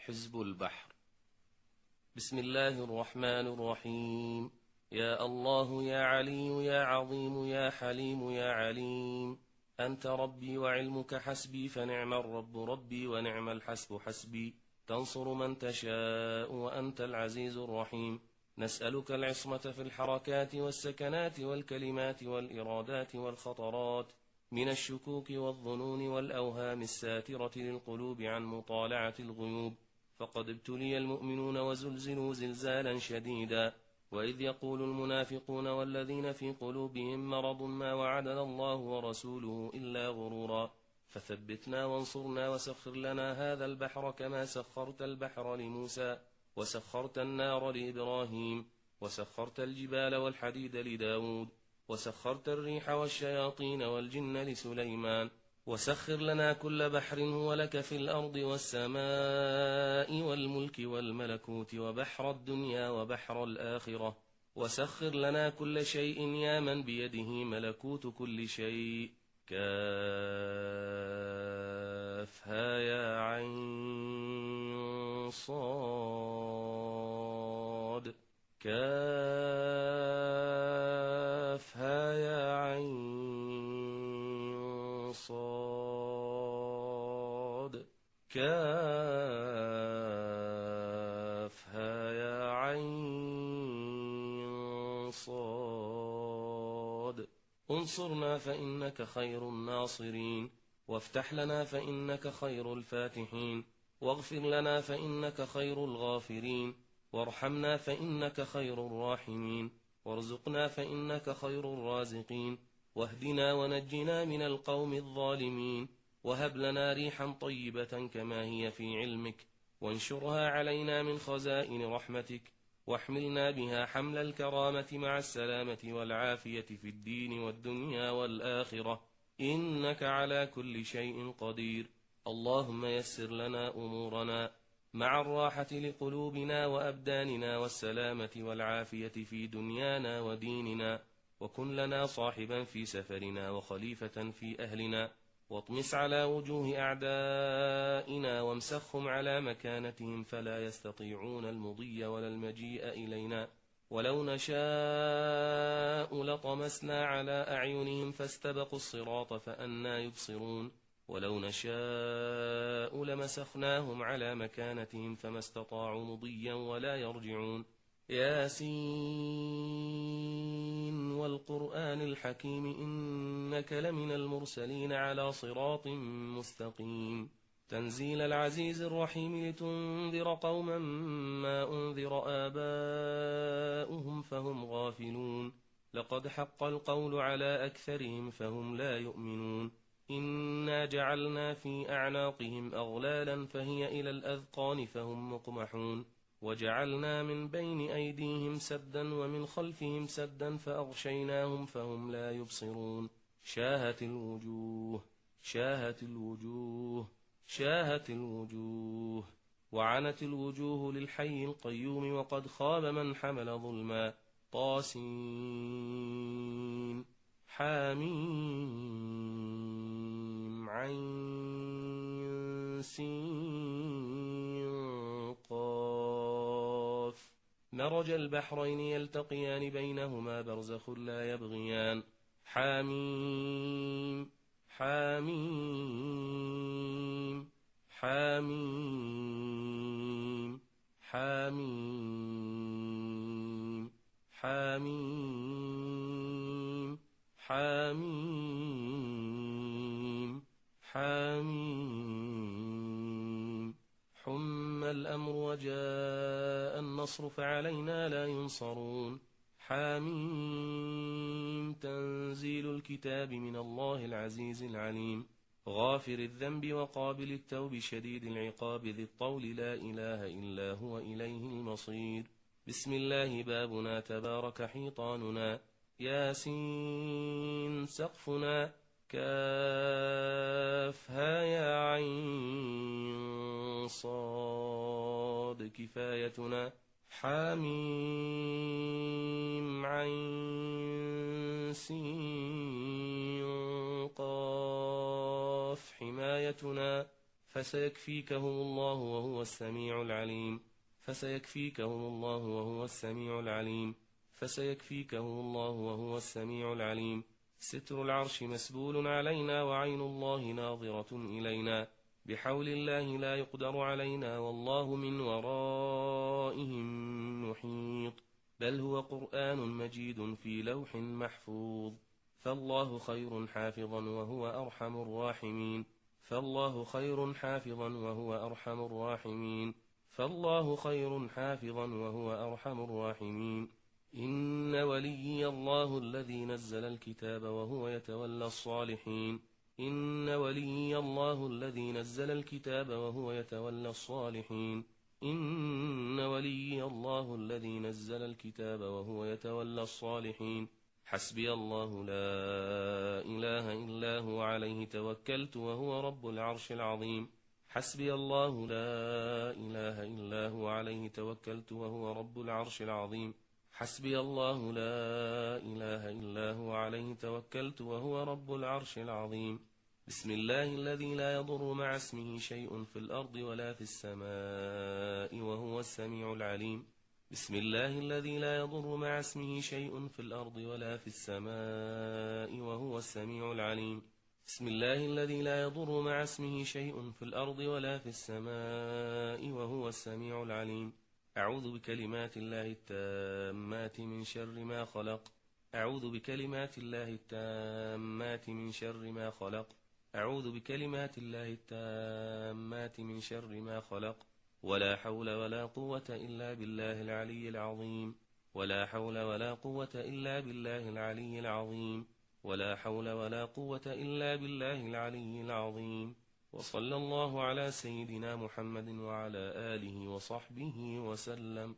حزب البحر. بسم الله الرحمن الرحيم. يا الله يا علي يا عظيم يا حليم يا عليم، أنت ربي وعلمك حسبي، فنعم الرب ربي ونعم الحسب حسبي. تنصر من تشاء وأنت العزيز الرحيم. نسألك العصمة في الحركات والسكنات والكلمات والإرادات والخطرات، من الشكوك والظنون والأوهام الساترة للقلوب عن مطالعة الغيوب. فقد ابتلي المؤمنون وزلزلوا زلزالا شديدا، وإذ يقول المنافقون والذين في قلوبهم مرض ما وعدنا الله ورسوله إلا غرورا. فثبتنا وانصرنا وسخر لنا هذا البحر كما سخرت البحر لموسى، وسخرت النار لإبراهيم، وسخرت الجبال والحديد لداود، وسخرت الريح والشياطين والجن لسليمان. وسخر لنا كل بحر هو لك في الأرض والسماء والملك والملكوت، وبحر الدنيا وبحر الآخرة. وسخر لنا كل شيء يا من بيده ملكوت كل شيء. كافها يا عين صاد. كافها يا عين صاد. كافها يا عين صاد. انصرنا فإنك خير الناصرين، وافتح لنا فإنك خير الفاتحين، واغفر لنا فإنك خير الغافرين، وارحمنا فإنك خير الراحمين، وارزقنا فإنك خير الرازقين، واهدنا ونجنا من القوم الظالمين، وهب لنا ريحا طيبة كما هي في علمك، وانشرها علينا من خزائن رحمتك، واحملنا بها حمل الكرامة مع السلامة والعافية في الدين والدنيا والآخرة، إنك على كل شيء قدير. اللهم يسر لنا أمورنا مع الراحة لقلوبنا وأبداننا والسلامة والعافية في دنيانا وديننا، وكن لنا صاحبا في سفرنا وخليفة في أهلنا، واطمس على وجوه أعدائنا وامسخهم على مكانتهم فلا يستطيعون المضي ولا المجيء إلينا. ولو نشاء لطمسنا على أعينهم فاستبقوا الصراط فأنى يبصرون. ولو نشاء لمسخناهم على مكانتهم فما استطاعوا مضيا ولا يرجعون. ياسين والقرآن الحكيم إنك لمن المرسلين على صراط مستقيم. تنزيل العزيز الرحيم لتنذر قوما ما أنذر آباؤهم فهم غافلون. لقد حق القول على أكثرهم فهم لا يؤمنون. إنا جعلنا في أعناقهم أغلالا فهي إلى الأذقان فهم مقمحون. وجعلنا من بين أيديهم سدا ومن خلفهم سدا فأغشيناهم فهم لا يبصرون. شاهت الوجوه شاهت الوجوه شاهت الوجوه، وعنت الوجوه للحي القيوم، وقد خاب من حمل ظلما. طاسين حاميم عين سين قاف. مرج البحرين يلتقيان بينهما برزخ لا يبغيان. حاميم حاميم حاميم حاميم حاميم حاميم حاميم. حم الأمر وجاء النصر فعلينا لا ينصرون. حاميم تنزيل الكتاب من الله العزيز العليم. غافر الذنب وقابل التوب شديد العقاب ذي الطول لا إله إلا هو إليه المصير. بسم الله بابنا تبارك حيطاننا. ياسين سقفنا. كافها يا عين صاد كفايتنا. حاميم عين سين قاف حمايتنا. فسيكفيكهم الله وهو السميع العليم فسيكفيكهم الله وهو السميع العليم فسيكفيكهم الله وهو السميع العليم ستر العرش مسبول علينا وعين الله ناظرة إلينا بحول الله لا يقدر علينا والله من ورائهم محيط بل هو قرآن مجيد في لوح محفوظ فالله خير حافظا وهو أرحم الراحمين فالله خير حافظا وهو أرحم الراحمين فالله خير حافظا وهو أرحم الراحمين إن وليي الله الذي نزل الكتاب وهو يتولى الصالحين إن وليي الله الذي نزل الكتاب وهو يتولى الصالحين إن وليي الله الذي نزل الكتاب وهو يتولى الصالحين حسبي الله لا إله إلا هو عليه توكلت وهو رب العرش العظيم حسبي الله لا إله إلا هو عليه توكلت وهو رب العرش العظيم حسبي الله لا إله إلا هو عليه توكلت وهو رب العرش العظيم بسم الله الذي لا يضر مع اسمه شيء في الأرض ولا في السماء وهو السميع العليم بسم الله الذي لا يضر مع اسمه شيء في الأرض ولا في السماء وهو السميع العليم بسم الله الذي لا يضر مع اسمه شيء في الأرض ولا في السماء وهو السميع العليم أعوذ بكلمات الله التامات من شر ما خلق أعوذ بكلمات الله التامات من شر ما خلق أعوذ بكلمات الله التامات من شر ما خلق ولا حول ولا قوة إلا بالله العلي العظيم ولا حول ولا قوة إلا بالله العلي العظيم ولا حول ولا قوة إلا بالله العلي العظيم وصلى الله على سيدنا محمد وعلى آله وصحبه وسلم.